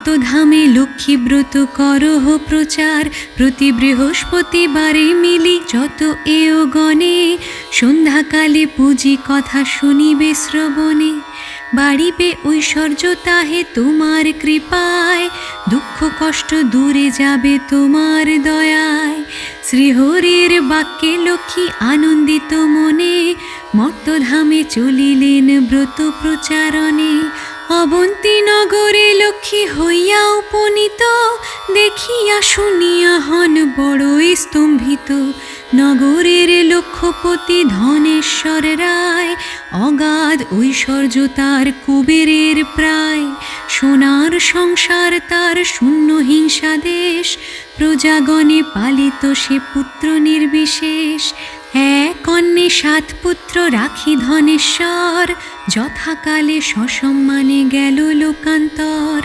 মর্তধামে লক্ষ্মীব্রত করহ প্রচার, প্রতি বৃহস্পতিবারে মিলি যত এও গণে, সন্ধ্যাকালে পুঁজি কথা শুনিবে শ্রবণে। বাড়িবে ঐশ্বর্য তাহে তোমার কৃপায়, দুঃখ কষ্ট দূরে যাবে তোমার দয়ায়। শ্রীহরির বাক্যে লক্ষ্মী আনন্দিত মনে, মর্তধামে চলিলেন ব্রত প্রচারণে। অবন্তী নগরে লক্ষ্মী হইয়া উপনীত, দেখিয়া শুনিয়া হন বড়ই স্তম্ভিত। নগরের লক্ষ্যপতি ধনেশ্বর রায়, অগাধ ঐশ্বর্য তার কুবেরের প্রায়। সোনার সংসার তার শূন্য হিংসা দেশ, প্রজাগণে পালিত সে পুত্র নির্বিশেষ। এক অন্নে 7 পুত্র রাখি ধনেশ্বর, যথাকালে সসম্মানে গেল লোকান্তর।